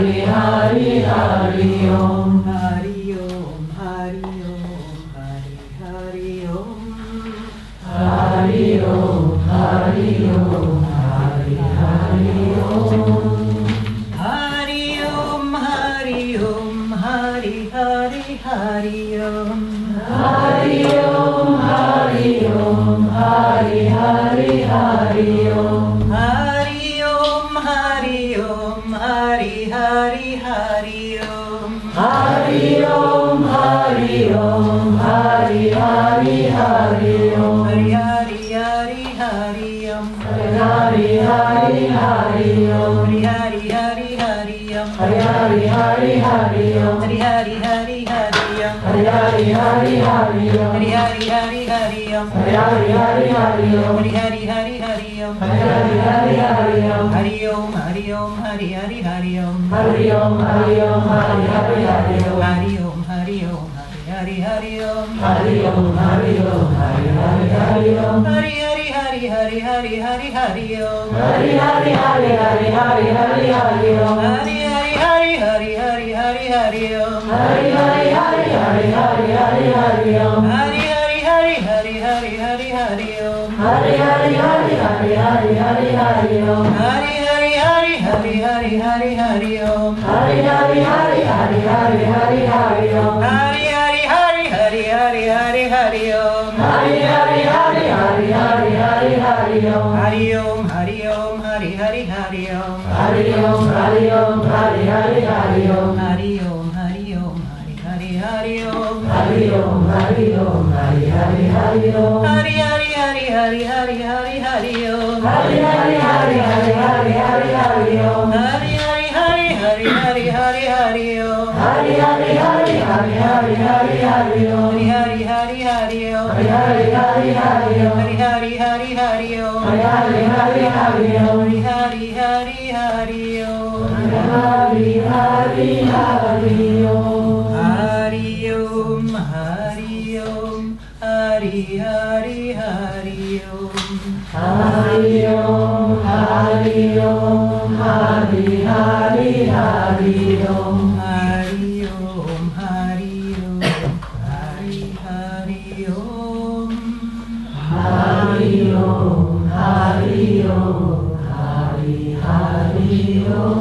Hari Hari Hari Om. Hari Om, Hari Om, Hari Hari Om. Hari Om, Hari Om, Hari Hari Om. Hari Om, Hari Om, Hari Hari Hari Om. Hari Om, Hari Om, Hari Hari Hari Om. Hari Om, Hari Om, Hari Hari Hari Om. Hari Om, Hari Om, Hari Hari Hari Om. Hari Hari Hari Hari Om. Hari Hari Hari Om. Hari Hari Hari Hari Om. Hari Hari Hari Hari Om. Hari Hari Hari Hari Om. Hari Hari Hari Hari Om. Hari Hari Hari Hari Om. Hari Hari Hari Hari Om. Hari Hari Hari Hari Om. Hari Hari Hari Hari Om. Hari Om, Hari Om, Hari Hari Hari Om. Hari Om, Hari Om, Hari Hari Hari Om. Hari Om, Hari Om, Hari Hari Hari Om. Hari Om, Hari Om, Hari Hari Hari Om. Hari Hari Hari Hari Hari Hari Hari Om. Hari Hari Hari Hari Hari Hari Hari Om. Hari Hari Hari Hari Hari Hari Hari Om. Hari Hari Hari Hari Hari Hari Hari Om. Hari Hari Hari Hari Hari Hari Hari Om. Hari Hari Hari Hari Hari Hari Hari Om. Hari Hari Hari Hari Hari Hari Hari Om. Hari Hari Hari Hari Hari Hari Hari Om. Hari Hari Hari Hari Hari Hari Hari Om. Hari Hari Hari Hari Hari Hari Hari Om. Hari Om, Hari Om, Hari Hari Hari Om. Hari Om, Hari Om, Hari Hari Hari Om. Hari Om, Hari Om, Hari Hari Hari Om. Hari Om, Hari Om, Hari Hari Hari Om. Hari Hari Hari Hari Hari Hari Hari Om. Hari Hari Hari Hari Hari Hari Hari Om. Hari Hari Hari Hari Hari Hari Hari Om. Hari Hari Hari Hari Hari Hari Hari Om. Hari Hari Hari Hari Om. Hari Hari Hari Hari Om. Hari Hari Hari Hari Om. Hari Hari Hari Hari Om. Hari Hari Hari Hari Om. Hari Hari Hari Om. Hari Om, Hari Om, Hari Hari Hari Om. Hari Om, Hari Om, Hari Hari Hari Om. Hari Om, Hari Om, Hari Hari Om. Hari Om, Hari Om, Hari Hari Om. Hari Hari Om.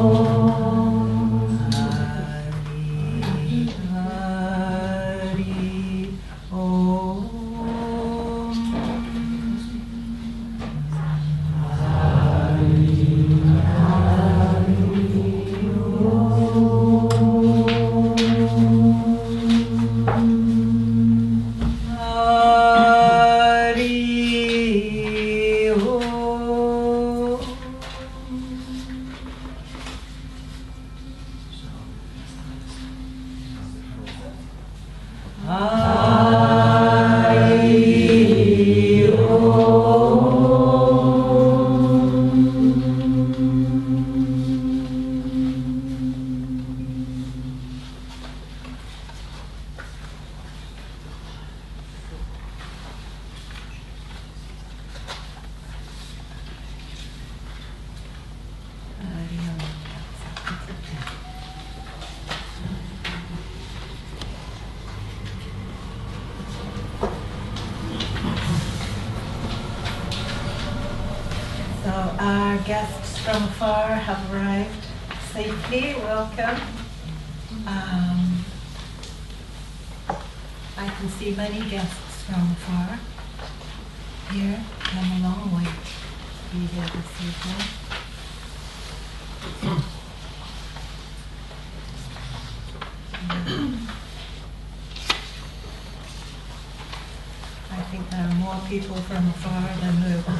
So our guests from afar have arrived safely. Welcome. I can see many guests from afar here. Come a long way to be here this evening. I think there are more people from afar than local.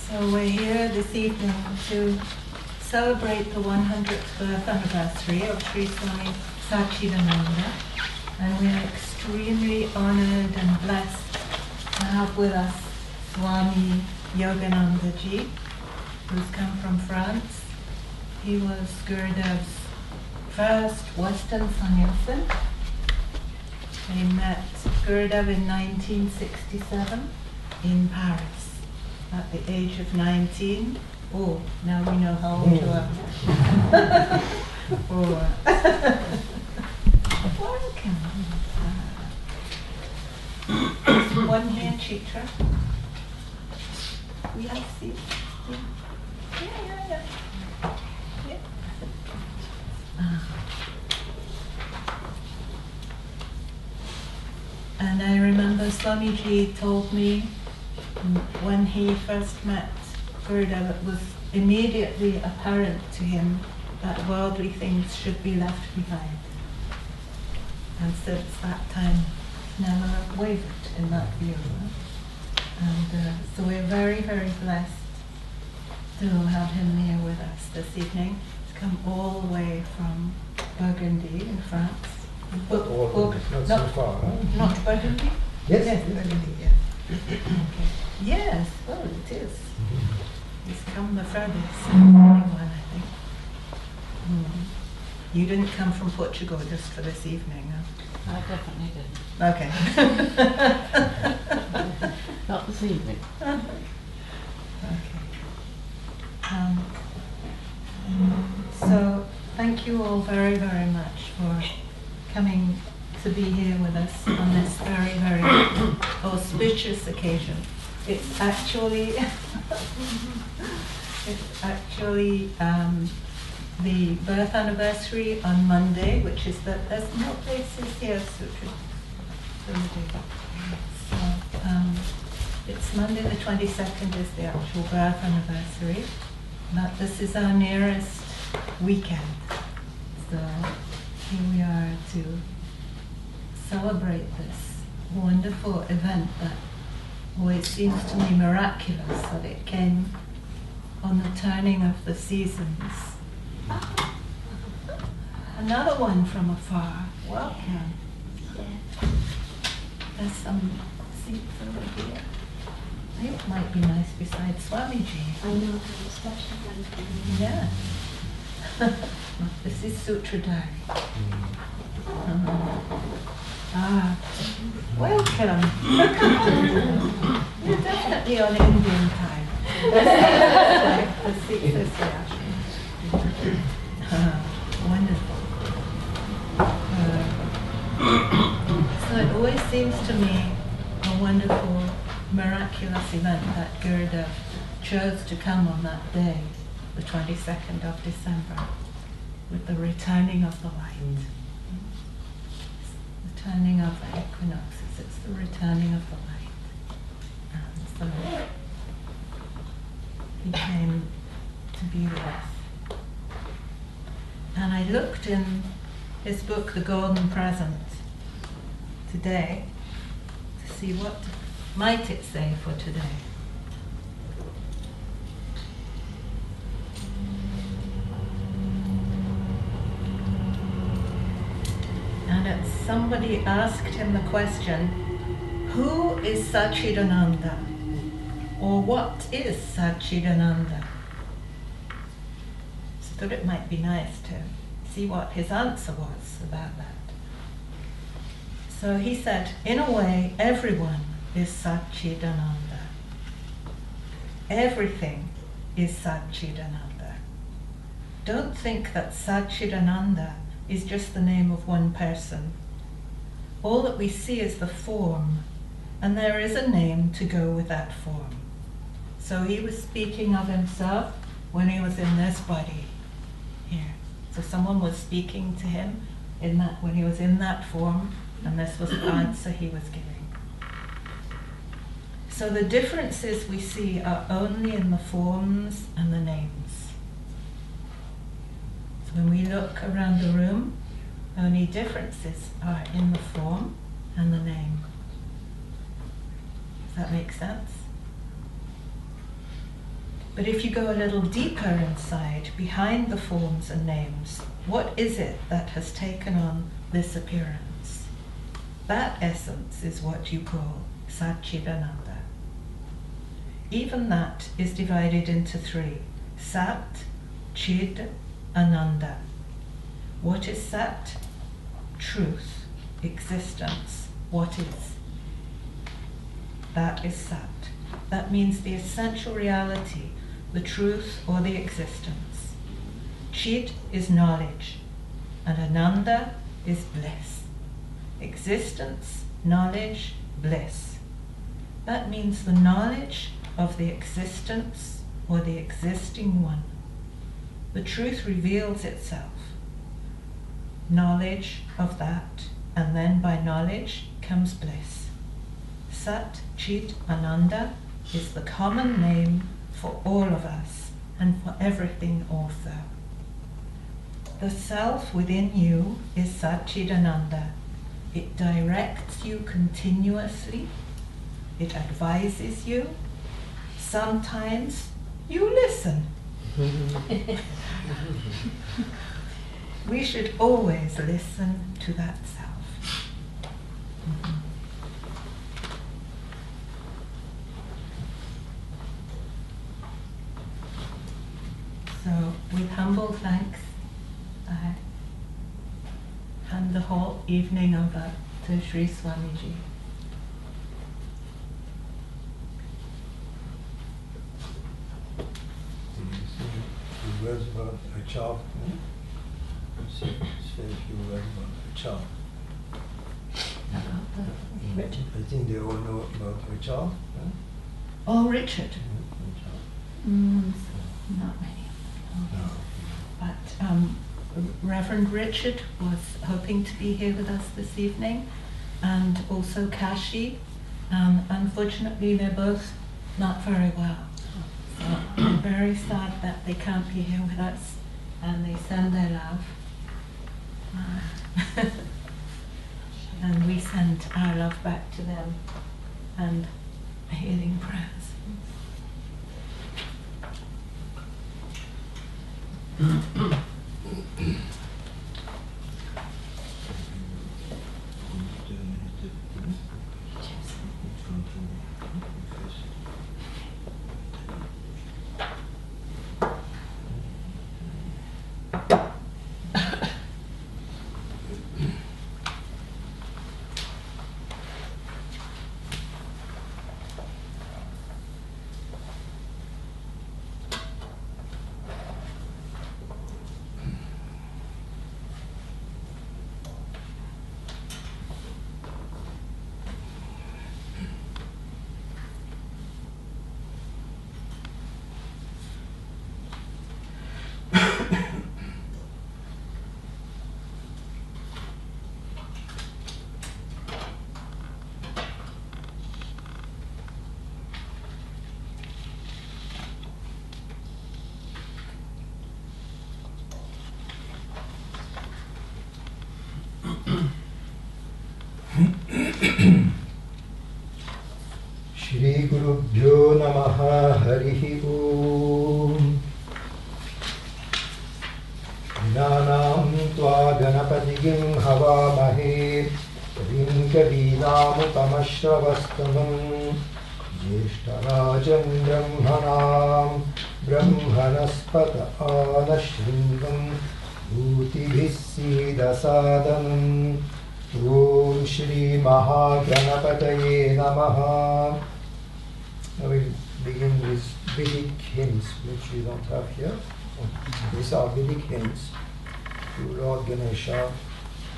So we're here this evening to celebrate the 100th birth anniversary of Sri Swami Satchidananda, and we're extremely honored and blessed to have with us Swami Yogananda ji, who's come from France, He was Gurudev's first Western sannyasin. He met Gurudev in 1967 in Paris at the age of 19. Oh, now we know how old you are. Welcome. One here, Chitra. We have seats. Yeah. And I remember Swamiji told me when he first met Gurudev, it was immediately apparent to him that worldly things should be left behind. And since that time, never wavered in that view. And so we're very, very blessed to have him here with us this evening. He's come all the way from Burgundy in France. Not so far, huh? Not Burgundy? Yes. Burgundy, yes. Okay. Yes, well it is. He's come the furthest, only one, I think. You didn't come from Portugal just for this evening, huh? I definitely didn't. Okay. Not this evening. Okay. So thank you all very, very much for coming to be here with us on this very, very auspicious occasion. It's actually the birth anniversary on Monday, which is that there's no places here, Sutra. So it's Monday the 22nd is the actual birth anniversary, but this is our nearest weekend. So here we are to celebrate this wonderful event that always seems to me miraculous, that it came on the turning of the seasons. Another one from afar. Welcome. There's some seats over here. I think it might be nice beside Swamiji. I know, especially. Yeah. This is Sutra Diary. Welcome. You're definitely on Indian time. The seats is there. Wonderful. So it always seems to me a wonderful, miraculous event that Gurudev chose to come on that day, the 22nd of December, with the returning of the light. The turning of the equinoxes, it's the returning of the light. And so he came to be with us. And I looked in his book, The Golden Present, today to see what might it say for today. And somebody asked him the question, who is Satchidananda? Or what is Satchidananda? So I thought it might be nice to see what his answer was about that. So he said, in a way, everyone is Satchidananda. Everything is Satchidananda. Don't think that Satchidananda is just the name of one person. All that we see is the form, and there is a name to go with that form. So he was speaking of himself when he was in this body here. So someone was speaking to him in that when he was in that form, and this was the answer he was giving. So the differences we see are only in the forms and the names. So when we look around the room, only differences are in the form and the name. Does that make sense? But if you go a little deeper inside, behind the forms and names, what is it that has taken on this appearance? That essence is what you call Satchidananda. Even that is divided into three: Sat, Chid, Ananda. What is Sat? Truth, existence, what is. That is Sat. That means the essential reality, the truth or the existence. Chit is knowledge, and Ananda is bliss. Existence, knowledge, bliss. That means the knowledge of the existence or the existing one. The truth reveals itself. Knowledge of that, and then by knowledge comes bliss. Sat, Chit, Ananda is the common name for all of us and for everything also. The self within you is Satchidananda. It directs you continuously. It advises you. Sometimes you listen. We should always listen to that self. So, with humble thanks, I hand the whole evening over to Sri Swamiji. Few words about a child. Say a few words about a child. I think they all know about a child. Oh, Richard. Not many. No. But Reverend Richard was hoping to be here with us this evening, and also Kashi. Unfortunately, they're both not very well. So I'm very sad that they can't be here with us, and they send their love. And we send our love back to them, and healing prayers. Shri Gurubhyo Namaha Harihi Om. Gnanam Tva Ganapatigim Havamahe Kavim Kavinamuttamashravastamam Jeshtarajam Brahmanam Brahmanaspata Anashringam Bhutibhissidasadanam. Om Shri Mahaganapataye Namaha. I will begin with Vedic hymns, which we don't have here. These are Vedic hymns to Lord Ganesha,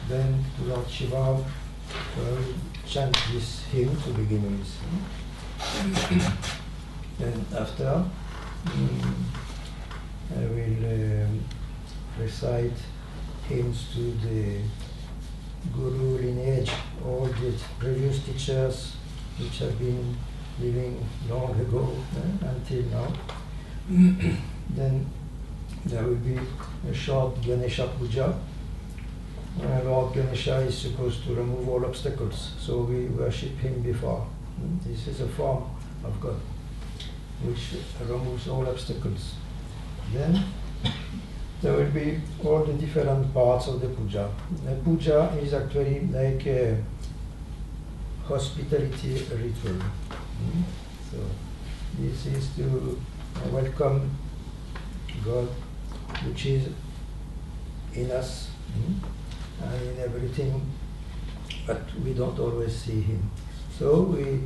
then to Lord Shiva. We'll chant this hymn to begin with. Then after, I will recite hymns to the Guru lineage, all the previous teachers which have been living long ago until now. Then there will be a short Ganesha Puja. Lord Ganesha is supposed to remove all obstacles, so we worship him before. This is a form of God which removes all obstacles. Then there will be all the different parts of the puja. The puja is actually like a hospitality ritual. So this is to welcome God, which is in us and in everything, but we don't always see him. So we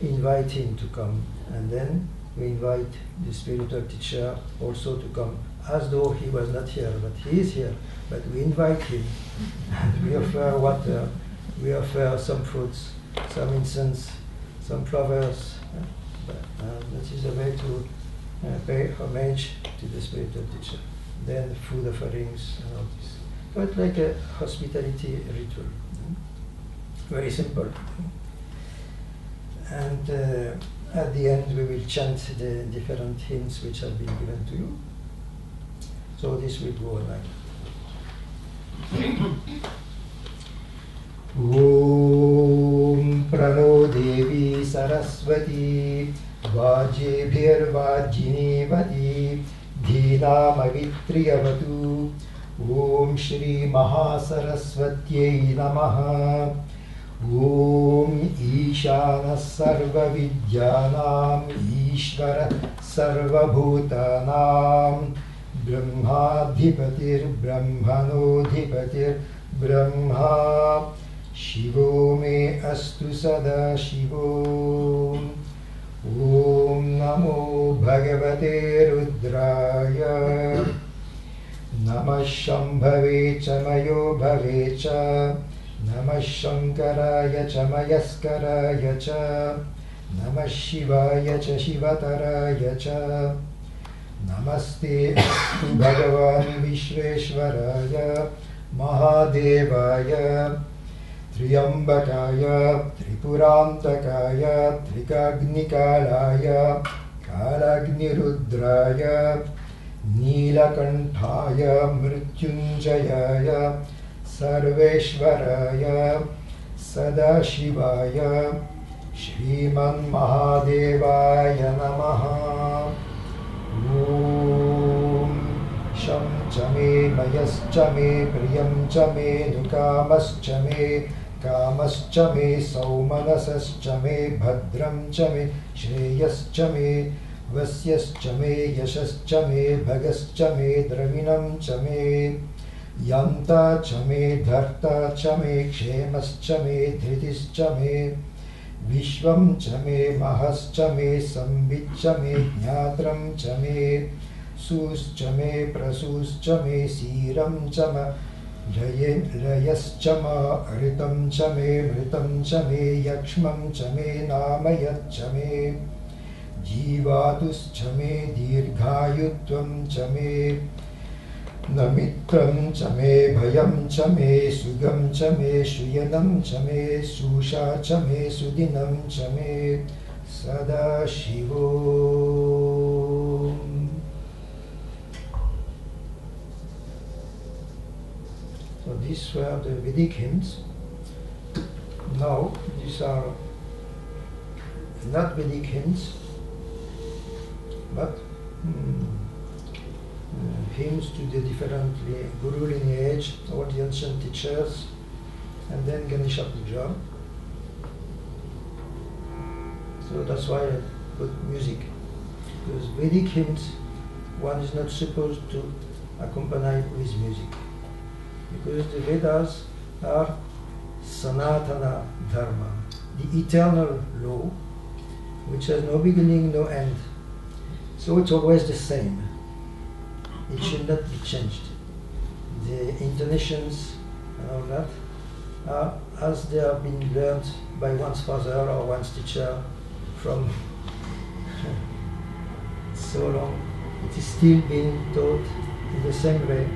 invite him to come, and then we invite the spiritual teacher also to come, as though he was not here, but he is here. But we invite him, and we offer water, we offer some fruits, some incense, some flowers. That is a way to pay homage to the spiritual teacher. Then food offerings and all this. So it's like a hospitality ritual. Very simple. And at the end we will chant the different hymns which have been given to you. So this will go on like Om Prano Devi Sarasvati Vajebhirvajinevati Dhinamavitriyavatu Om Shri Mahasarasvatyai Namaha Om Ishana Sarva Vidyanam Ishvara Sarva Bhutanam Brahmadhipatir Brahmanodhipatir Brahma Shivo me astu sada Shivo Om Namo Bhagavate Rudraya Namah Shambhave Chamayo Bhave Cha Namah Shankaraya Chamayaskaraya Cha Namah Shivaya Cha Shivataraya Cha Namaste Astu Bhagavan Vishveshwaraya Mahadevaya Triyambakaya Tripurantakaya Trikagnikalaya Kalagnirudraya Neelakanthaya Mrityunjayaya Sarveshwaraya Sadashivaya Shriman Mahadevaya Namaha Om Sham Chame Mayas-chame Priyam Chame Nukamas-chame Kamas-chame Saumanasas-chame Bhadram Chame Shreyas-chame Vasyas-chame Yashas-chame Bhagas-chame Dravinam-chame Yanta-chame Dharta-chame Kshemas-chame Dhritis-chame Vishvam-chame Mahas-chame Sambit-chame Jnatram-chame Sus-chame Prasus-chame Siram-chama Rayas-chama Ritam-chame Mritam-chame Yakshmam-chame Namayat-chame Jivatus-chame Dirghayutvam-chame Namitram-chame Bhayam-chame Sugam-chame Shuyanam-chame Susha-chame Sudinam-chame Sadashivo. So these were the Vedic hymns. Now these are not Vedic hymns, but hymns to the different Guru lineage, all the ancient teachers, and then Ganesha Puja. So that's why I put music, because Vedic hymns one is not supposed to accompany with music, because the Vedas are Sanatana Dharma, the eternal law, which has no beginning, no end. So it's always the same. It should not be changed. The intonations and all that are as they have been learned by one's father or one's teacher from so long. It is still being taught in the same way,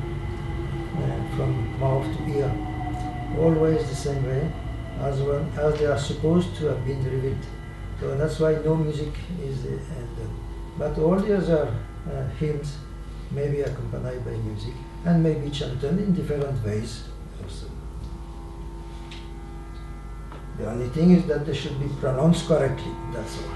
from mouth to ear, always the same way as they are supposed to have been revealed. So that's why no music is done. But all the other hymns may be accompanied by music and may be chanted in different ways also. The only thing is that they should be pronounced correctly, that's all.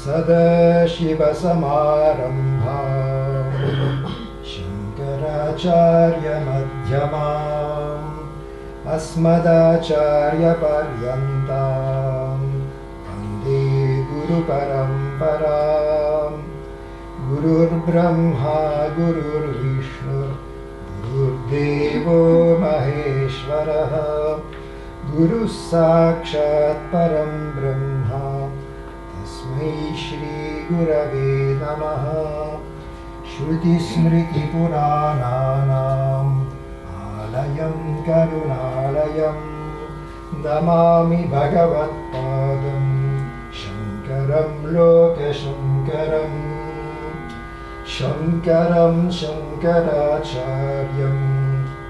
Sadashivasamarambham Shankaracharya-madhyamam Asmadacharya-paryantam Vande Guru-paramparam Gurur-brahma Gurur-vishnu Gurur-devo Maheshwaraha Guru-sakshat param brahma Tasmai Shri Gurave Namaha Shruti-smriti-purananam Alayam Karunalayam Namami Bhagavat-padam Shankaram Lokashankaram Shankaram Shankaracharyam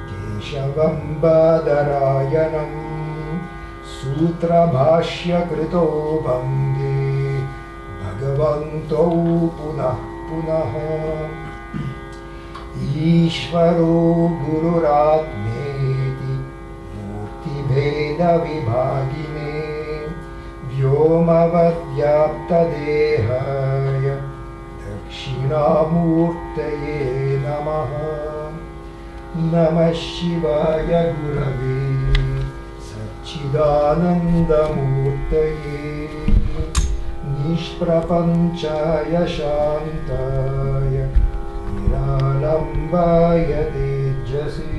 Keshavam Badarayanam Sutra Bhashya Krito Bande Bhagavanto Punah Punah Ishvaro Gururatmeti Murti Bheda Vibhagine Vyomavadyapta Dehaya Dakshinamurtaye Namaha Namah Shivaya Gurave Satchidananda Murtaye Nishprapanchaya Shantaya Niralambaya Tejasi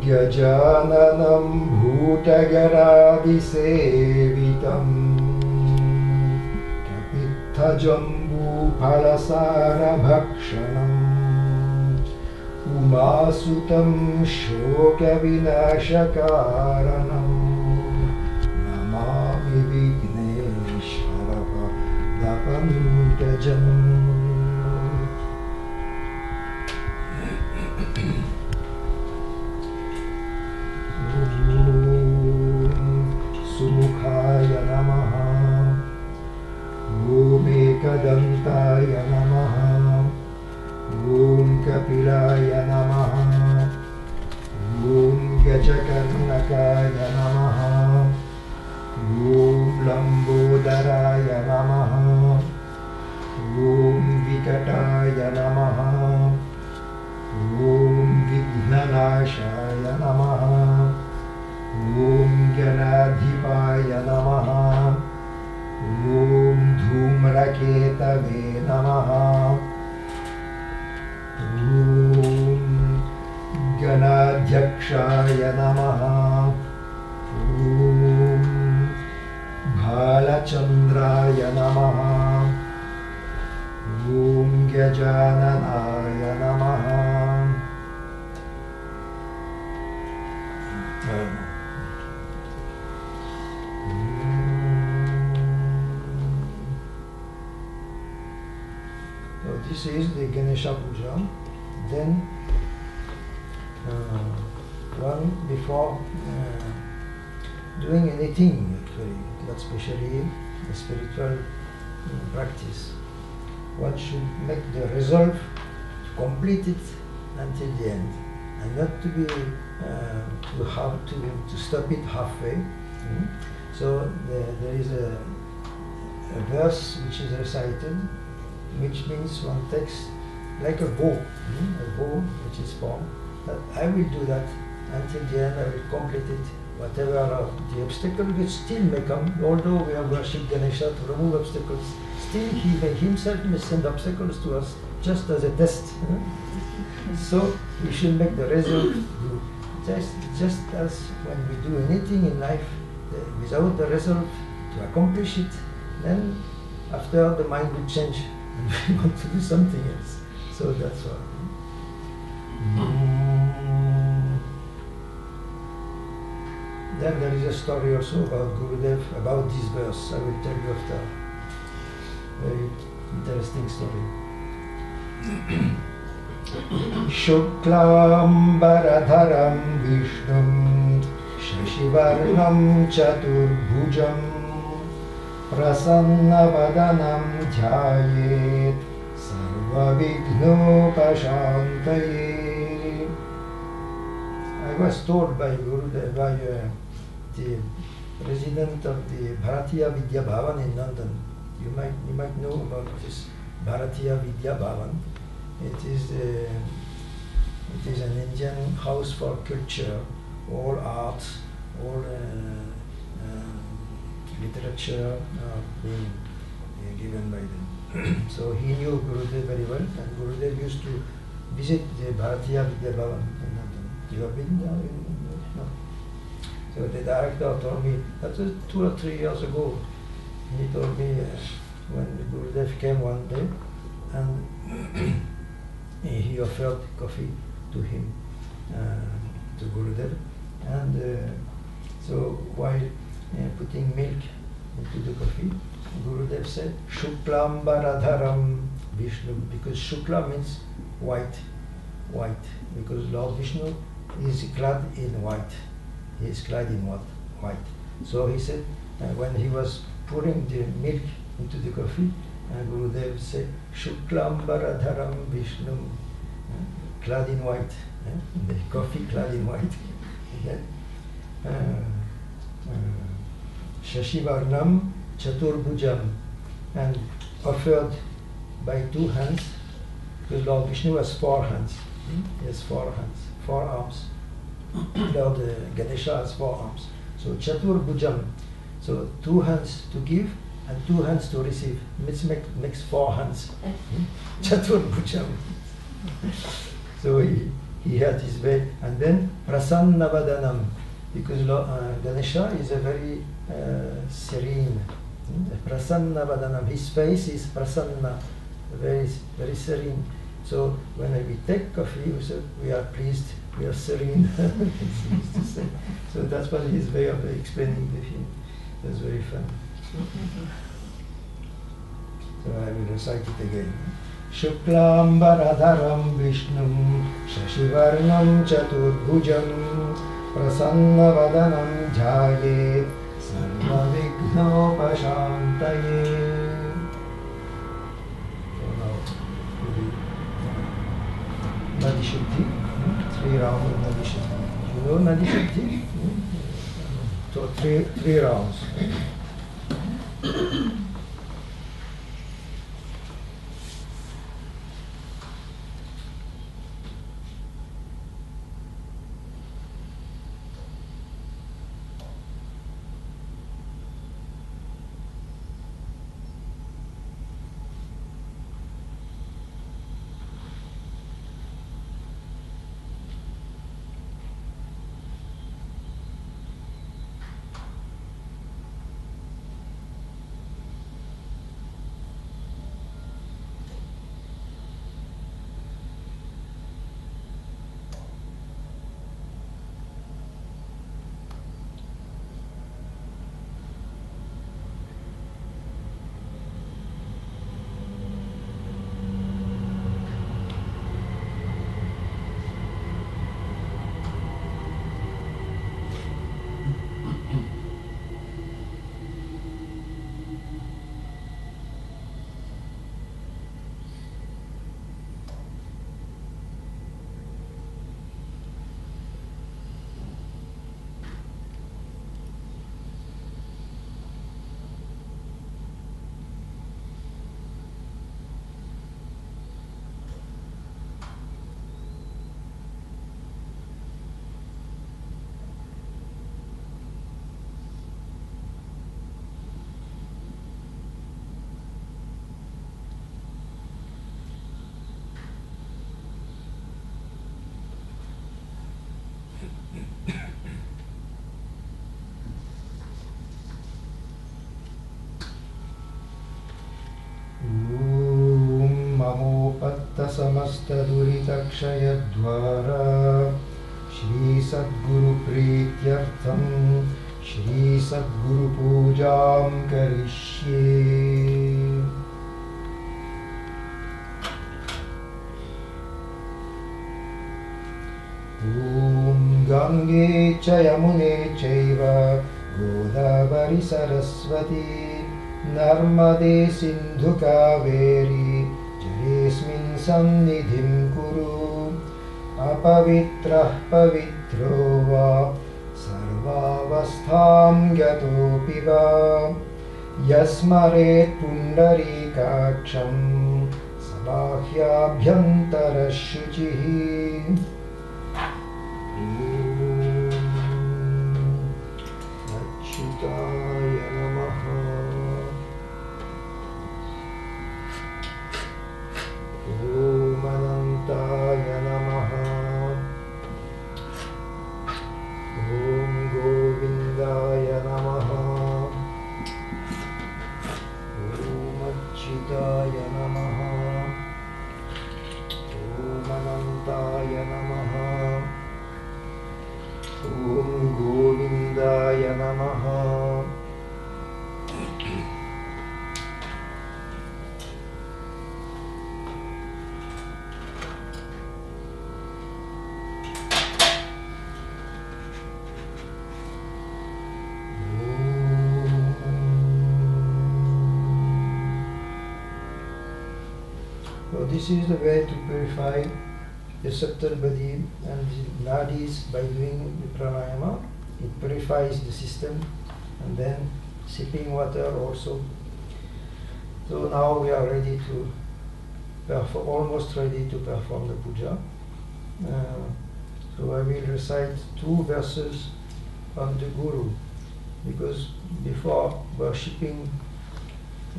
Gajananam Bhutagaradisevitam Kapitthajambu Phalasara Bhakshanam Umasutam Shoka Vinashakaranam Namami Vigneshwara Dapantajam Sumukhaya Namaha Om Ekadantaya Namaha Om Kapilaya Namaha Om Gajakarnakaya Namaha Om Lambodaraya Namaha Om Vikataya Namaha Om Vignanashaya Namaha Om Ganadhipaya Namaha Om Dhumraketave Namaha Om Ganadhyakshaya Namaha Om Bhalachandraya Namaha Om Gajananaya Namaha So this is the Ganesha Puja. Then one before doing anything, actually, but especially the spiritual practice, one should make the resolve to complete it until the end, and not to be to stop it halfway. So there is a verse which is recited, which means one takes like a bow which is formed. But I will do that until the end. I will complete it. Whatever are the obstacles which still may come, although we have worshipped Ganesha to remove obstacles, still he himself may send obstacles to us just as a test. So we should make the resolve do. Just as when we do anything in life, without the resolve to accomplish it, then after the mind will change and we want to do something else. So that's why. Then there is a story also about Gurudev, about this verse. I will tell you after. Very interesting story. Shuklambaradharam Vishnum Shashivarnam Chaturbhujam Prasannavadanam Dhyayet Sarvavighnopashantaye. I was told by Gurudev, by the president of the Bharatiya Vidya Bhavan in London. You might know about this Bharatiya Vidya Bhavan. It is an Indian house for culture, all arts, all literature being given by them. So he knew Gurudev very well, and Gurudev used to visit the Bharatiya Vidya Bhavan in London. You have been there? No. So the director told me, that was 2 or 3 years ago, he told me when Gurudev came one day, and he offered coffee to him, to Gurudev, and so while putting milk into the coffee, Gurudev said, Shuklam Baradharam Vishnu, because Shukla means white, because Lord Vishnu is clad in white. He is clad in white. So he said, when he was pouring the milk into the coffee, Gurudev said, Shuklam Baradharam Vishnu, clad in white, the coffee clad in white. Shashivarnam Chaturbhujam, and offered by 2 hands, because Lord Vishnu has 4 hands. He has 4 hands, 4 arms. Lord Ganesha has 4 arms. So Chaturbhujam, so 2 hands to give and 2 hands to receive. Makes 4 hands. Chaturbhujam. So he had his way. And then Prasannavadanam, because Ganesha is a very serene. Prasannavadanam, his face is prasanna, very, very serene. So when we take coffee, we say, we are pleased, we are serene. So that's what his way of explaining the film. That's very fun. So I will recite it again. Shuklam Baradharam Vishnum Shashivarnam Chaturbhujam Prasannavadanam Jayet Sarvavighnopashantaye. So now Nadi Shuddhi, 3 rounds of Nadi Shuddhi. You know Nadi Shuddhi? So 3 rounds. समस्तदुरितक्षयद्वारा श्रीसद्गुरुप्रीत्यर्थं श्रीसद्गुरुपूजां करिष्ये। ॐ गङ्गे च यमुने चैव गोदावरि सरस्वती नर्मदे सिन्धु कावेरी जलेऽस्मिन् सन्निधिं कुरु। अपवित्रः पवित्रो वा सर्वावयवो सर्वावस्थां गतोऽपि वा यस्मरेत् पुण्डरीकाक्षं सबाह्याभ्यन्तरशुचिः अच्युताय नमः ॐ अनन्ताय नमः ॐ गोविन्दाय नमः ॐ अच्युताय नमः ॐ अनन्ताय नमः ॐ गोविन्दाय नमः So this is the way to purify the subtle body and the nadis by doing the pranayama. It purifies the system, and then sipping water also. So now we are ready to perform, almost ready to perform the puja. So I will recite 2 verses on the Guru, because before worshipping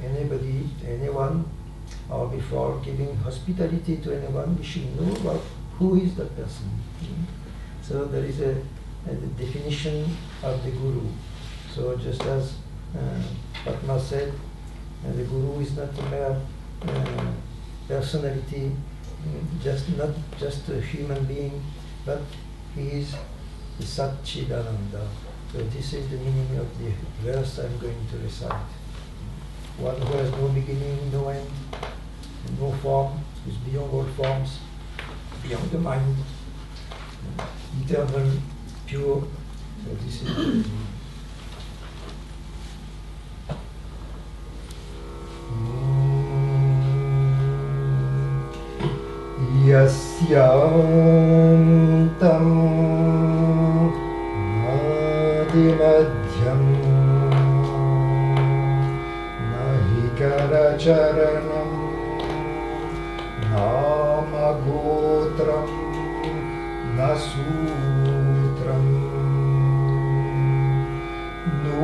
anybody, anyone, or before giving hospitality to anyone, we should know about who is that person. So there is a definition of the Guru. So just as Padma said, the Guru is not a mere personality, not just a human being, but he is the Satchidananda. So this is the meaning of the verse I'm going to recite. One who has no beginning, no end, and no form, is beyond all forms, beyond the mind, eternal, pure. So this is the Yasyantam Adimadhyam Karacharanam Namagotram Nasutram No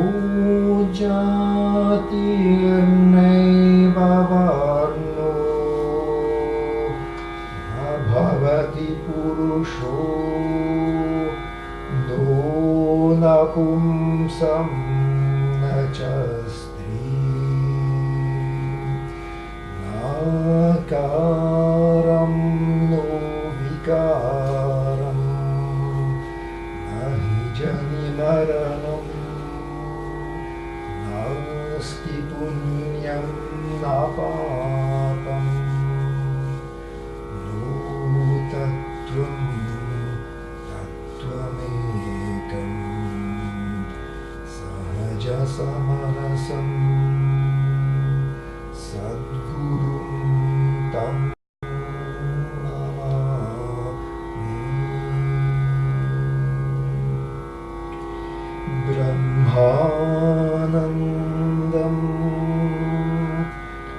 Jatirnaiva Varno Nabhavati Purusho No Napumsam Nachas Karam no vikaram nahi jani maranam nasti punyam na papam no tattvam tattvam sahaja samarasam sadgurum tam Brahmanandam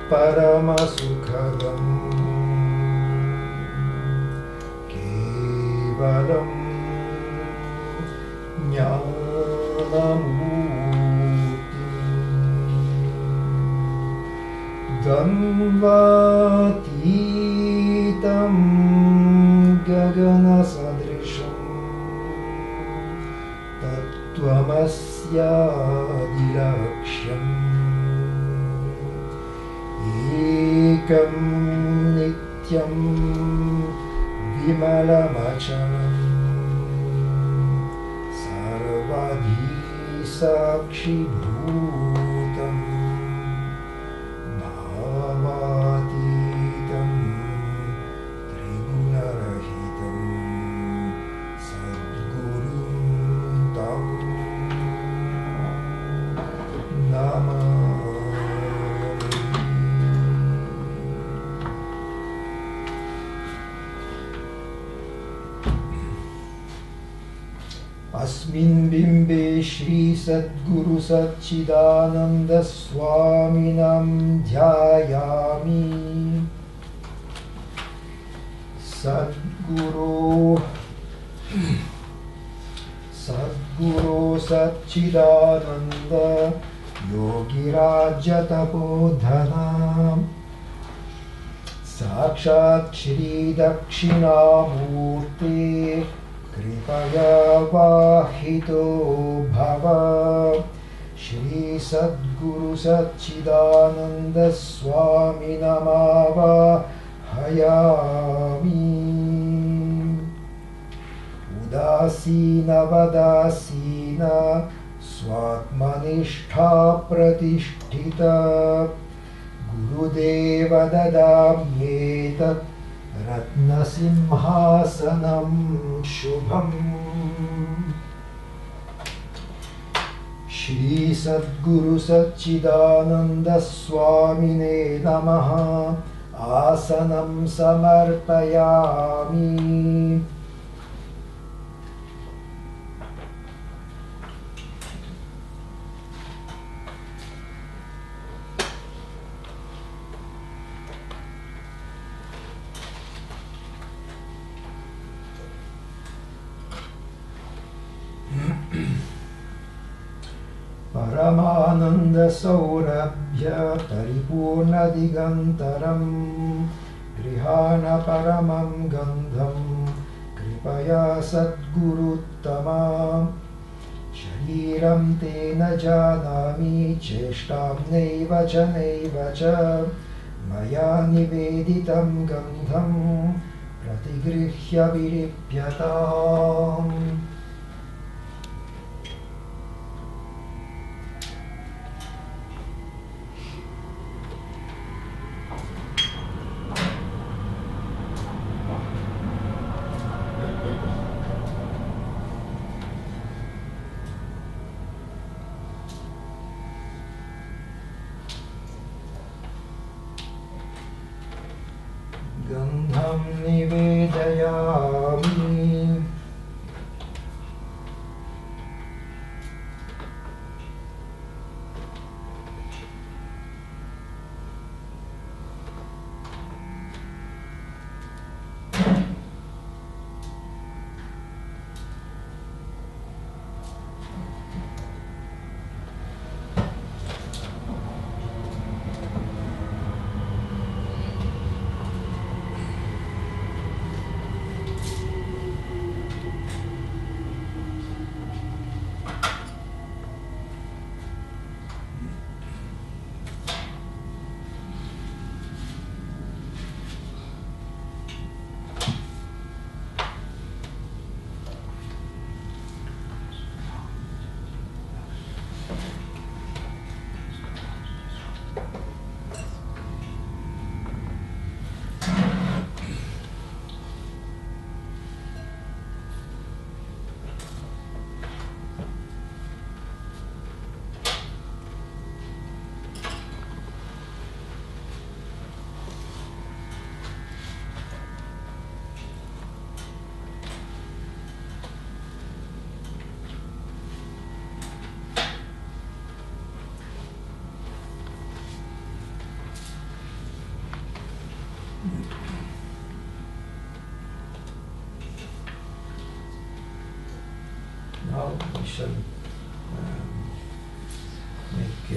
Paramasukhadam Kevalam Jnanamurtim Dhamvatitam Gagana Sadrisham Tvamasyadiraksham Ekam Nityam Vimalamachalam Sarvadhi Sakshi Bhutam Bhavatitam Trigunarahitam Sadgurum Tam Asmin bimbe Shri Sadguru Satchidananda Swaminam Dhyayami. Sadguru Satchidananda Yogiraja Tapodhana Sakshat Shri Dakshinamurti Kripaya Vahito Bhava Shri Sadguru Satchidananda Swami Namava Hayami. Udasina Vadasina Swatmanishta Pratishtita Gurudeva Dadamyetat Ratna Simhasanam Shubham. Shri Sadguru Satchidananda Swamine Namaha. Asanam Samarpayami. Paramananda Saurabhya Paripurna Digantaram Grihana Paramam Gandham Kripaya Sadguruttama Shariram Tena Janami Cheshtam Neva Cha Maya Niveditam Gandham Pratigrihya Viripyatam. Gandham Nivedayami. Now we shall make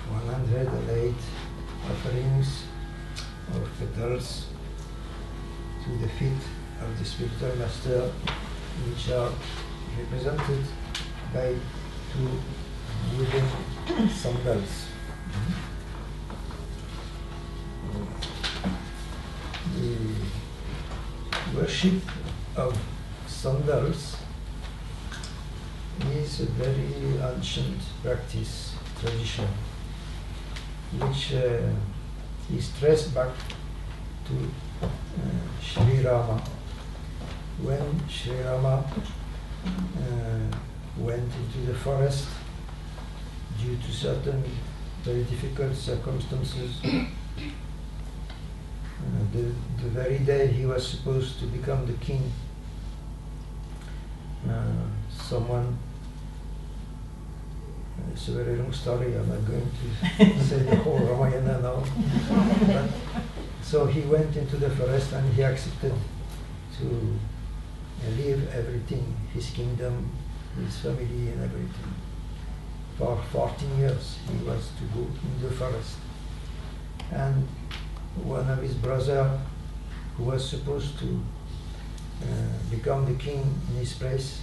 108 offerings of petals to the feet of the spiritual master, which are represented by two wooden sandals. The worship of sandals is a very ancient practice, tradition, which is traced back to Sri Rama. When Sri Rama went into the forest due to certain very difficult circumstances, the very day he was supposed to become the king, someone. It's a very long story. I'm not going to say the whole Ramayana now. But, so he went into the forest and he accepted to leave everything, his kingdom, his family and everything. For 14 years he was to go in the forest. And one of his brothers, who was supposed to become the king in his place,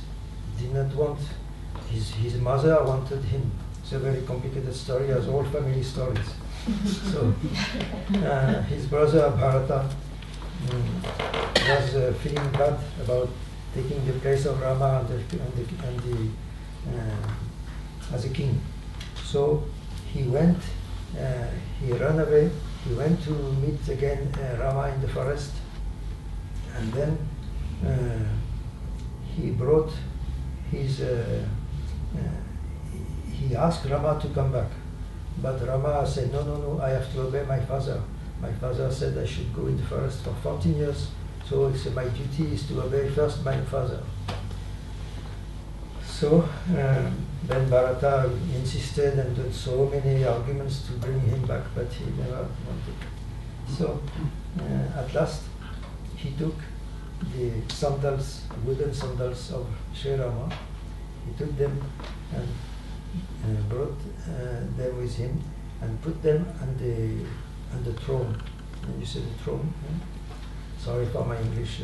did not want. His mother wanted him. It's a very complicated story, as all family stories. So his brother Bharata was feeling bad about taking the place of Rama as a king. So he went, he ran away, he went to meet again Rama in the forest, and then he brought his, he asked Rama to come back. But Rama said, no, I have to obey my father. My father said I should go in the forest for 14 years, so it's my duty is to obey first my father. So then Bharata insisted and did so many arguments to bring him back, but he never wanted. So at last he took the sandals, wooden sandals of Sri Rama. He took them and brought them with him and put them on the throne. And you say the throne? Sorry for my English.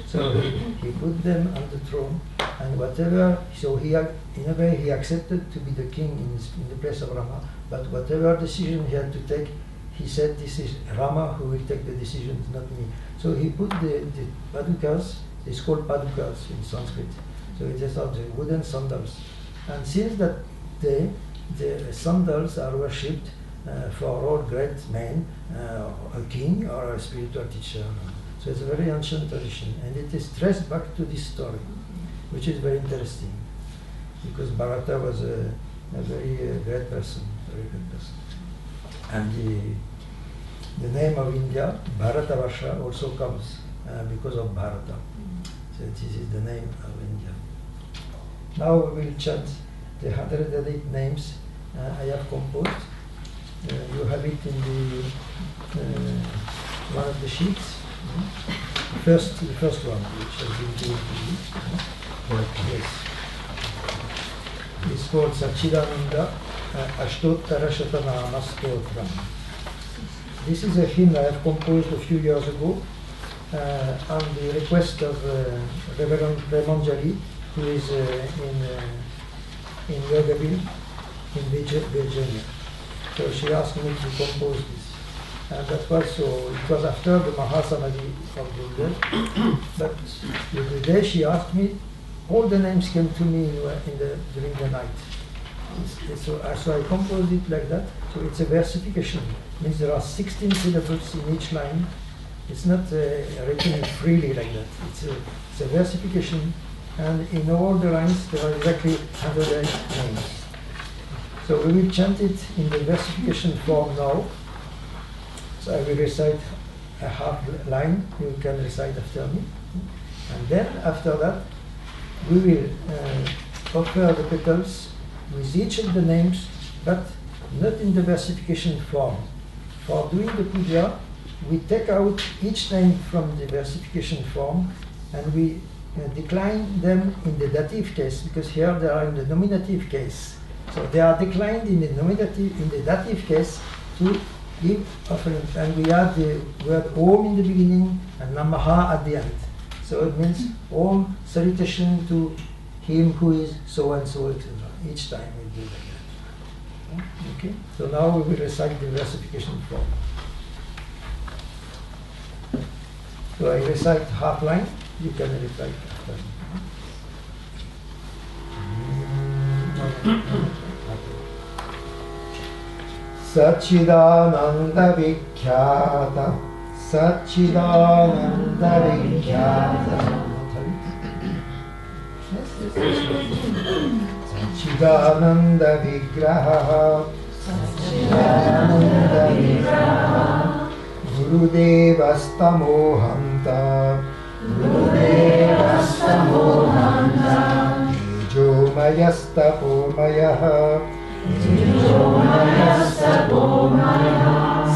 So he put them on the throne, and whatever. So he, in a way, he accepted to be the king in the place of Rama. But whatever decision he had to take, he said, "This is Rama who will take the decisions, not me." So he put the padukas. It's called padukas in Sanskrit. So it is of the wooden sandals. And since that day, the sandals are worshipped for all great men, a king or a spiritual teacher. So it's a very ancient tradition, and it is traced back to this story, which is very interesting, because Bharata was a very great person, And the name of India, Bharatavarsha, also comes because of Bharata. So this is the name of India. Now we will chant the 108 names I have composed. You have it in the one of the sheets. The first one, which has been given to you. Yes. It's called Satchidananda Ashtottara Shatanama Stotram. This is a hymn I have composed a few years ago on the request of Reverend Premanjali, who is in Yogaville, in Virginia. So she asked me to compose this. And that was so, it was after the Mahasamadhi of the day. But the day she asked me, all the names came to me during the night. So I composed it like that. So it's a versification. It means there are 16 syllables in each line. It's not written freely like that. It's a versification. And in all the lines, there are exactly 108 names. So we will chant it in the versification form now. So I will recite a half line, you can recite after me. And then after that, we will offer the petals with each of the names, but not in the versification form. For doing the puja, we take out each name from the versification form and we decline them in the dative case, because here they are in the nominative case. So they are declined in the dative case to give offering, and we add the word Om in the beginning and Namaha at the end. So it means Om, salutation to him who is so and so, etc. Each time we do like that. Okay? So now we will recite the versification form. So I recite half line, you can recite after me. Satchidananda Vikhyata, Satchidananda Vikhyata, Satchidananda Vigraha, Satchidananda Vigraha, Gurudevastamohanta, Gurudevastamohanta,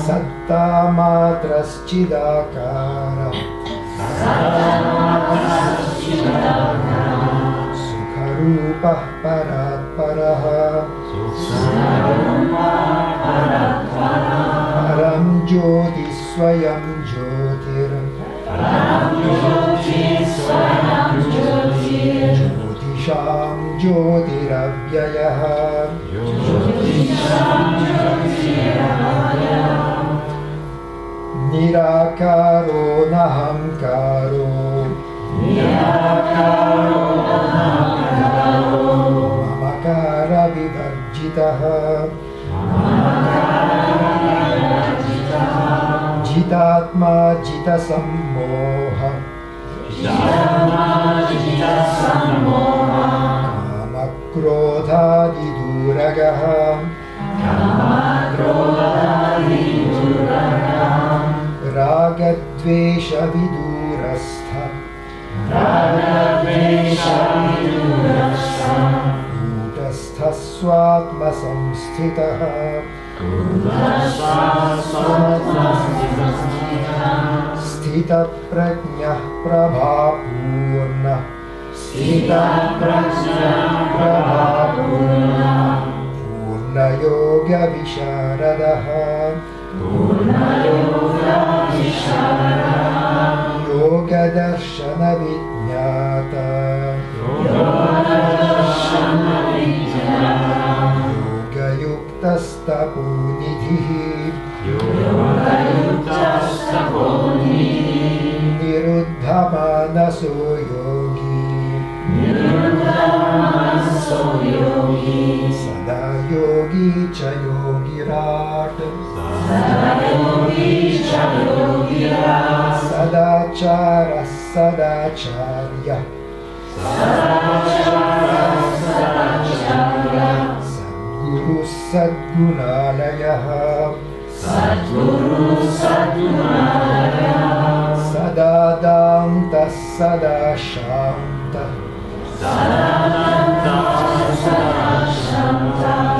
Sattamatrascidakara Sukharupah paratparaha Param Jyoti Swayam Jyotir Jyotisham Jyotiravyayah Nirakaro Nahamkaro Mamakara Vivarjitaha Jitatma Jita Sammoha Kamakrodha Viduragaha Ragadvesha Vidurastha Kutastha Swatma Samsthitaha Sthita Prajnah Prabhapurna Purna Yoga Visharadaha Yoga Darshana Vijnata Yoga Yuktastapunidhi Niruddhamanaso Yogi Sada Yogi Cha Yogirat Sadachara Sadacharya Sadguru Sadgunalayah Sadadanta Sadashanta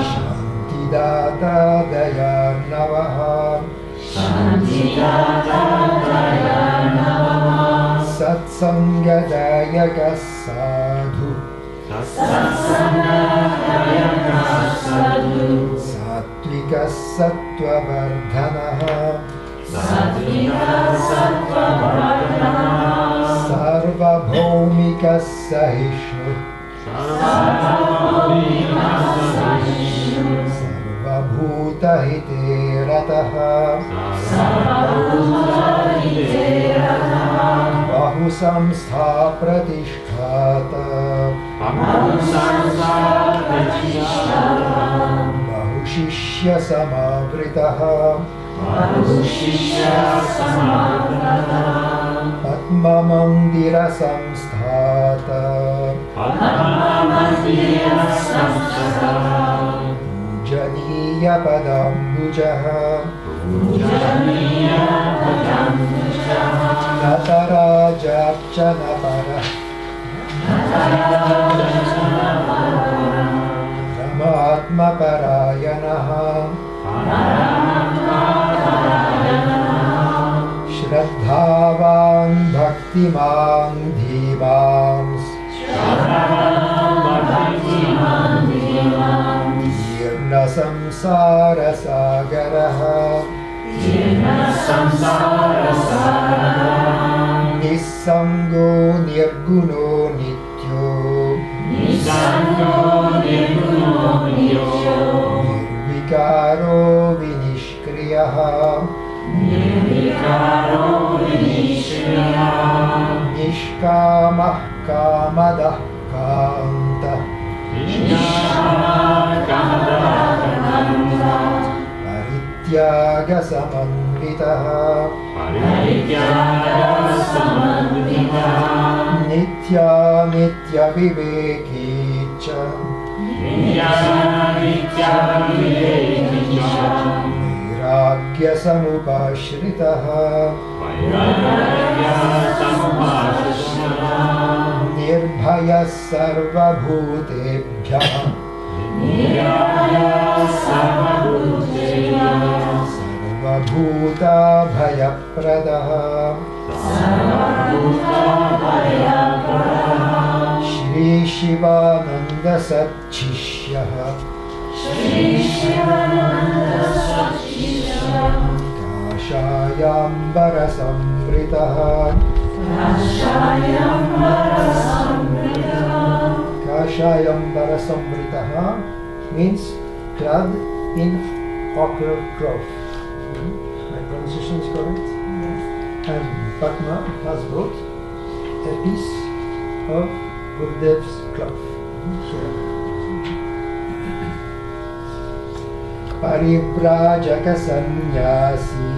Shantidata Dayanavaha Satsangadayaka Sadhu Sattvika Sattvavardhanaha Sarvabhaumika Sahishnu Sarvabhuta Hiterataha Bahu Samstha Pratisthata Bahu Shishya Samavritaha Padma Mandira Samsthata Pujaniya Padambujaha Natarajapchana Para Ramatma Parayanaha Shraddhavan Bhaktiman Dhimams Tirna Samsara Sagaraha Nissango Nirguno Nityo Nirvikaro Vinishkriyaha Nishkamah Kamadah Kanta Parityaga Samanvitaha Nitya Nitya Vivekicha Vairagya Samupashritaha Nirbha निर्भयः सर्वभूतेभ्यः सर्वभूताभयप्रदः Shri Shivananda सच्शिष्यः काषायाम्बरसंवृतः काषायाम्बरसंवृतः means clad in ochre cloth. My pronunciation is correct? Yes. And Padma has brought a piece of Gurudev's cloth. Parivrajaka sannyasi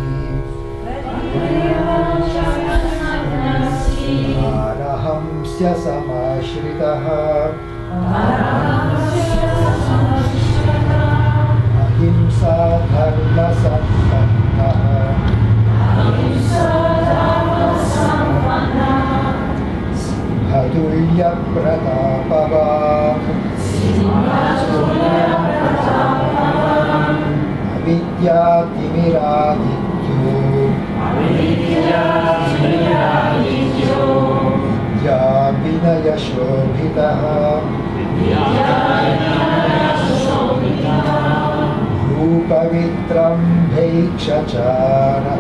Arahamsya samashritah Ahimsa dharma sampannah Simhatulya pratapavah Avidyatimirādityo Vidyāvinayashobhitah Rūpavitram bhekshachara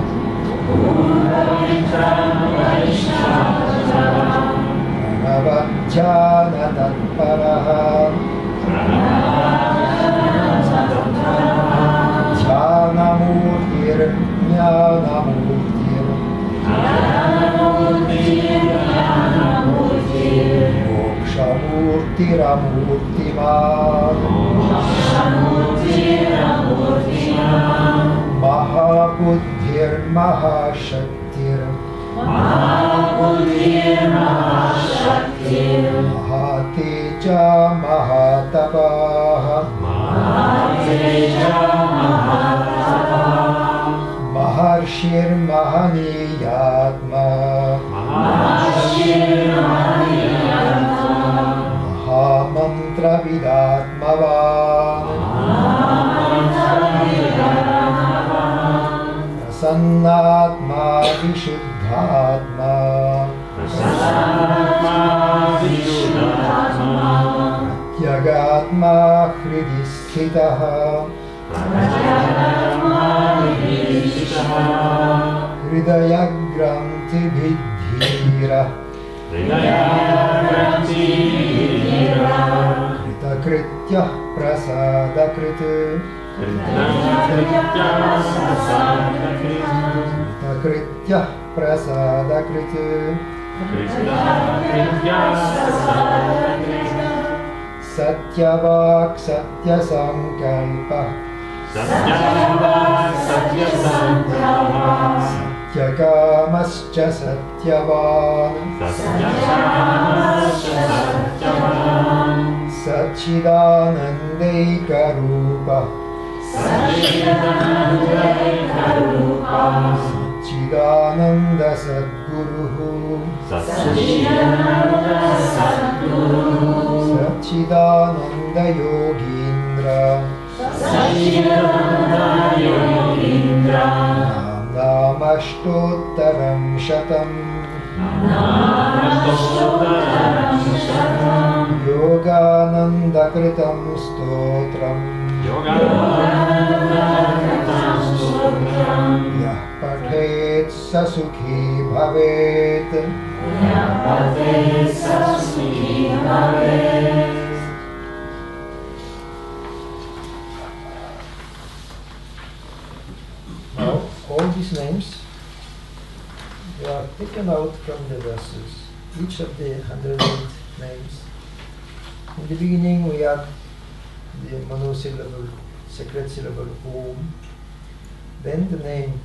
Pranavadhyāna tatparah Jnanamurtir Jnanamurtir Mokshamurtiramurtiman Mahabuddhir Mahashaktir Mahateja Mahatapah Maharshir Mahaniyatma Mahamantra Vidatmavan Prasannatma Vishuddhatma Pratyagatma Hridi Sthitah Hridaya Granthi Vidhira Kritakritya Prasadakrit Kritakritya Prasadakrit Satyavak Satyasankalpa Satyakamascha Satyavan Satchidanandaikarupa Satchidananda Sadguruhu Satchidananda Yogindra Namashtottaram Shatam Yogananda Kritam Stotram Yah Pathet Sasukhi Bhavet Now, all these names, they are taken out from the verses, each of the 108 names. In the beginning, we have the monosyllable, sacred syllable Om. Then the name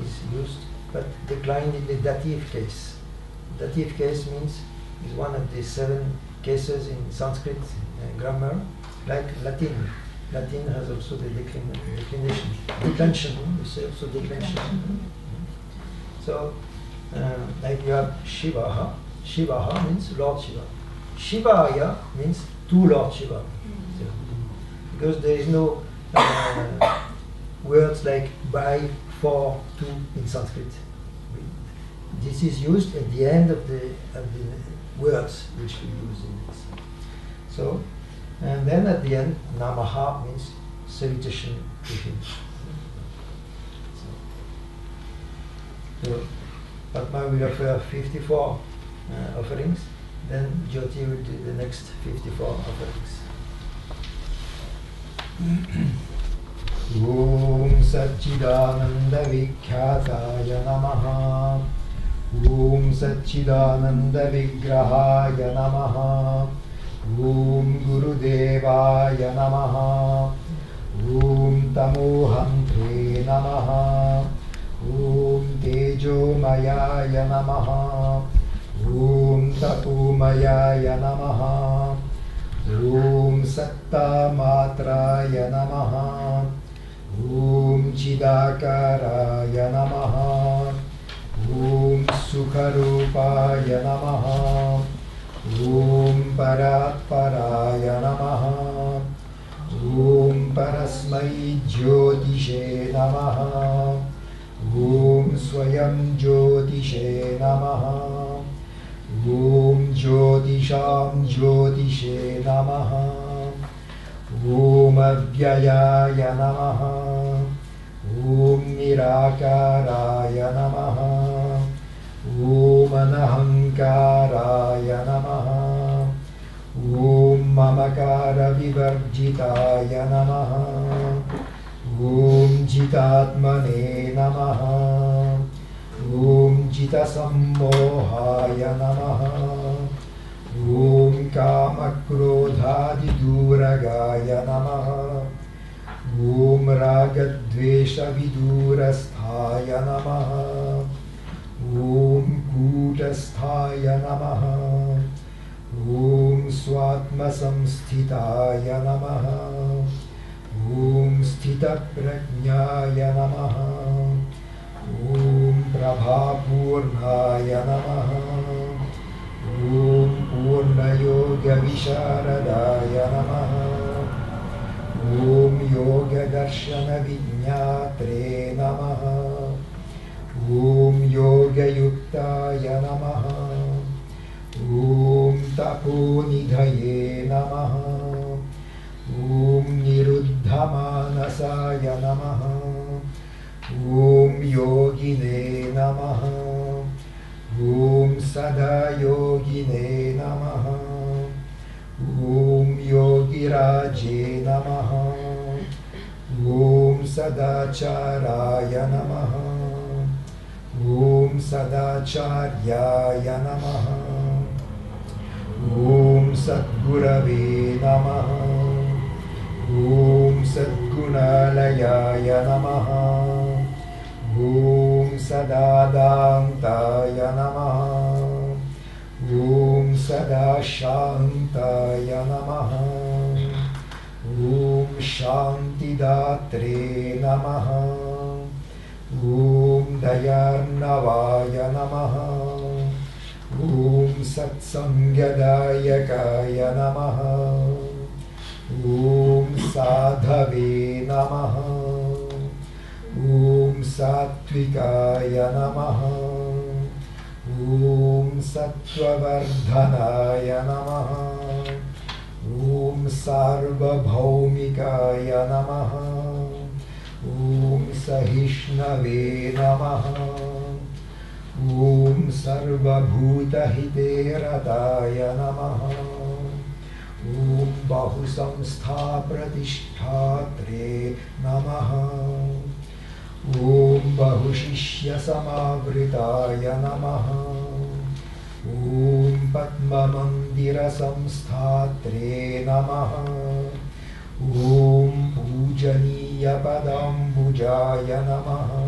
is used, but declined in the dative case. Dative case means is one of the 7 cases in Sanskrit grammar, like Latin. Latin has also the declination. Declension, we say also declension. So, like you have Shivaha. Shivaha means Lord Shiva. Shivaya means to Lord Shiva. So, because there is no words like by, for, to in Sanskrit. This is used at the end of the words which we use in this. So, and then at the end, Namaha means salutation to him. So, Padma will offer 54 offerings, then Jyoti will do the next 54 offerings. Om Satchidananda Vikhyataya Namaha. Om Satchidananda Vigrahaya Namaha. Om Gurudevaya Namaha. Om Tamohantre Namaha. Om Tejomayaya Namaha. Om Tapomayaya Namaha. Om Sattamatraya Namaha. Om Chidakaraya Namaha. Om Sukharupaya Namaha. Om Paratparaya Namaha. Om Parasmai Jyotishe Namaha. Om Swayam Jyotishe Namaha. Om Jyotisham Jyotishe Namaha. Om Avyayaya Namaha. Om Nirakaraya Namaha. Om Anahankaraya Namaha. Om Mamakara Vivarjitaya Namaha. Om Jitatmane Namaha. Om Jitasammohaya Namaha. Om Kamakrodhadiduragaya Namaha. Om Ragadvesha Vidurasthaya Namaha. Om Kutasthaya Namaha. Om Swatma Samsthitaya Namaha. Om Sthita Prajnaya Namaha. Om Prabhapurnaya Namaha. Om Purna Yoga Visharadaya Namaha. Om Yoga Darshana Vijñatre Namaha. Om Yoga Yuktaya Namaha. Om Tapo Nidhaye Namaha. Om Niruddhamanasaya Namaha. Om Yogine Namaha. Om Sada Yogine Namaha. Om Yogiraje Namaha. Om Sadacharaya Namaha. Om Sadacharyaya Namaha. Om Sadgurave Namaha. Om Sadgunalayaya Namaha. Om Sadadantaya Namaha. Om Sadashantaya Namaha. Om Shantidatre Namaha. Om Dayarnavaya Namaha. Om Satsangadayakaya Namaha. Om Sadhave Namaha. Om Satvikaya Namaha. Om Sattvardhanaya Namaha. Om Sarvabhaumikaya Namaha. Om Sahishnave Namaha. Om Sarvabhutahiteradaya Namaha. Om Bahusamstha Pratishthatre Namaha. Om Bahushishya Samavritaya Namaha. Om Padma Mandira Samsthatre Namaha. Om Pujaniya Padambujaya Namaha.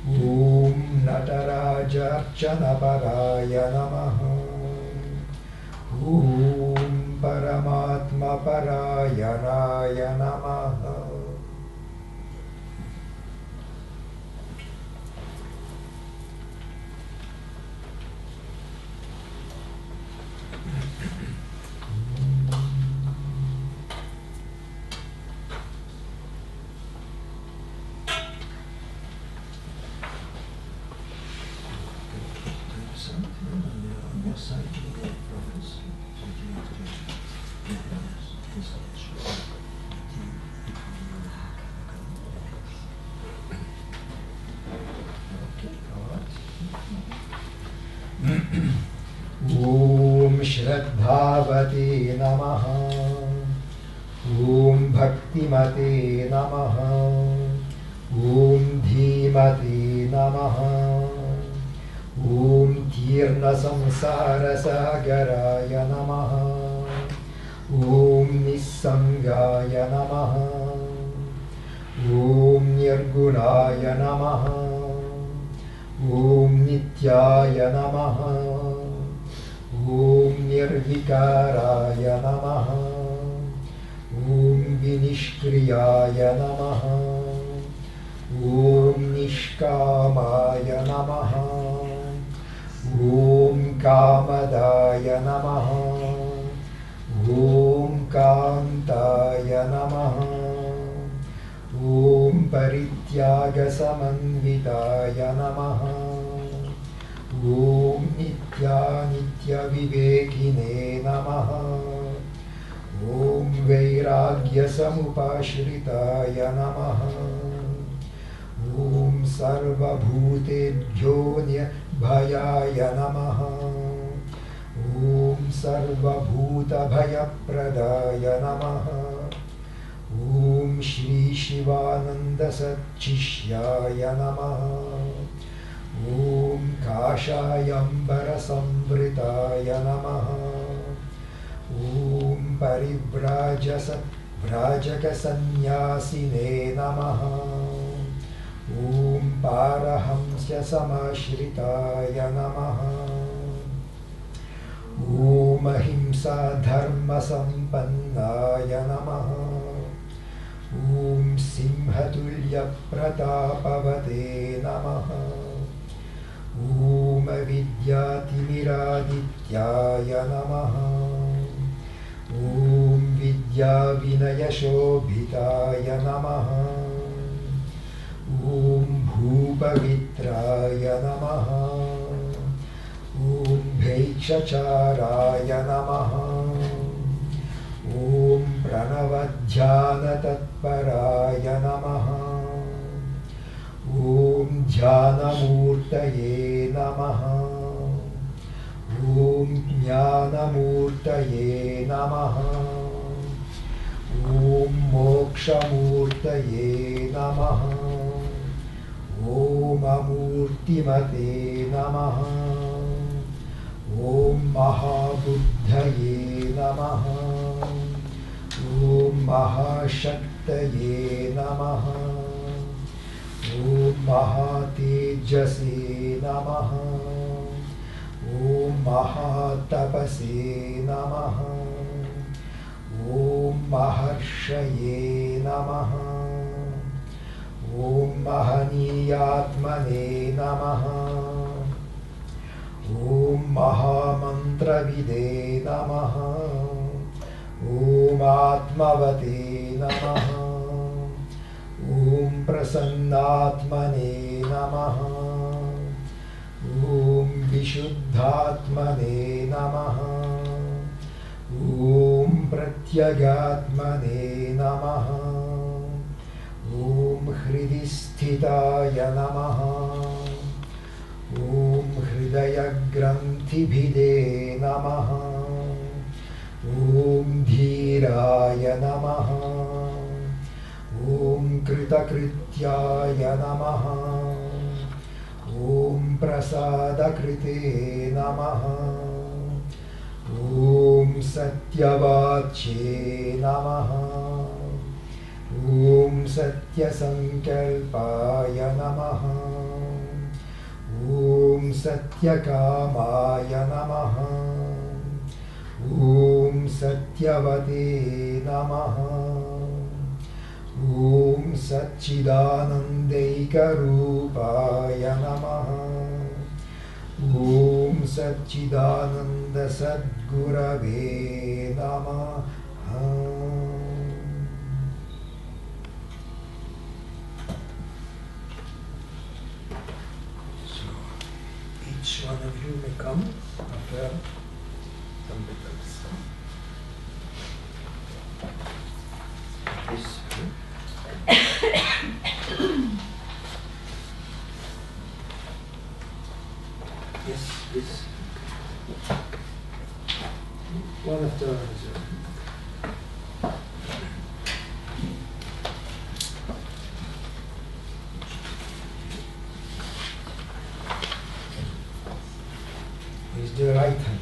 Om Natarajarchana Paraya Namaha. Om Paramatma Parayanaya Namaha. श्रद्धावते नमः ॐ भक्तिमते नमः ॐ धीमते नमः ॐ तीर्णसंसारसागराय नमः ॐ निस्सङ्गाय नमः ॐ निर्गुणाय नमः ॐ नित्याय नमः ॐ निर्विकाराय नमः ॐ विनिष्क्रियाय नमः ॐ निष्कामाय नमः ॐ कामदाय नमः ॐ कान्ताय नमः ॐ परित्यागसमन्विताय नमः ॐ नित्यानित्यविवेकिने नमः ॐ वैराग्यसमुपाश्रिताय नमः ॐ सर्वभूतेभ्यो भयाय नमः ॐ सर्वभूतभयप्रदाय नमः ॐ श्री शिवानन्दसच्चिष्याय नमः ॐ काषायम्बरसंवृताय नमः ॐ व्राजकसन्न्यासिने नमः ॐ पारहंस्यसमाश्रिताय नमः ॐ अहिंसाधर्मसम्पन्नाय नमः ॐ सिंहतुल्यप्रतापवते नमः ॐ विद्यातिमिरादित्याय नमः ॐ विद्याविनयशोभिताय नमः ॐ भूपवित्राय नमः ॐ भैक्षचाराय नमः ॐ प्रणवध्यानतत्पराय नमः ॐ ध्यानमूर्तये नमः ॐ ज्ञानमूर्तये नमः ॐ मोक्षमूर्तये नमः ॐ अमूर्तिमते नमः ॐ महाबुद्धये नमः ॐ महाशक्तये नमः ॐ महातेजसे नमः ॐ महातपसे नमः ॐ महर्षये नमः ॐ महनीयात्मने नमः ॐ महामन्त्रविदे नमः ॐ आत्मवते नमः ॐ प्रसन्नात्मने नमः ॐ विशुद्धात्मने नमः ॐ प्रत्यगात्मने नमः ॐ हृदि स्थिताय नमः ॐ हृदयग्रन्थिभिदे नमः ॐ धीराय नमः ॐ कृतकृत्याय नमः ॐ प्रसादकृते नमः ॐ सत्यवाच्ये नमः ॐ सत्यसङ्कल्पाय नमः ॐ सत्यकामाय नमः ॐ सत्यवते नमः ॐ सच्चिदानन्दैकरूपाय नमः ॐ सच्चिदानन्दसद्गुरवे नमः. So each one of you may come after some details. Yes. Yes, please. One after another. Is the right hand.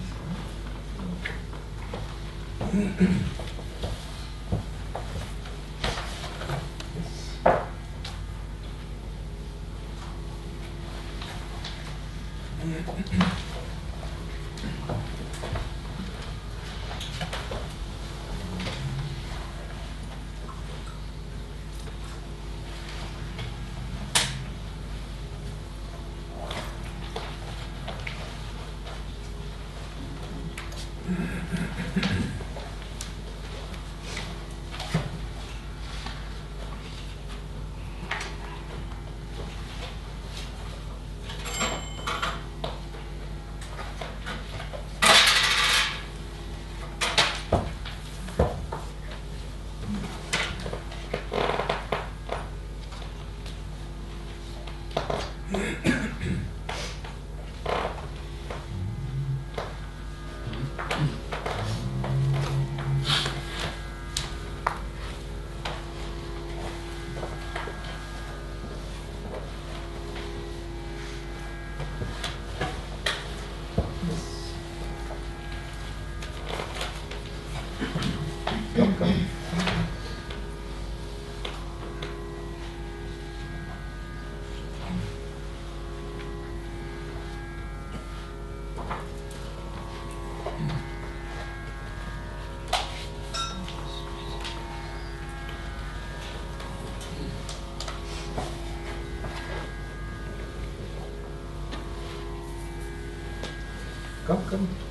Come. Come.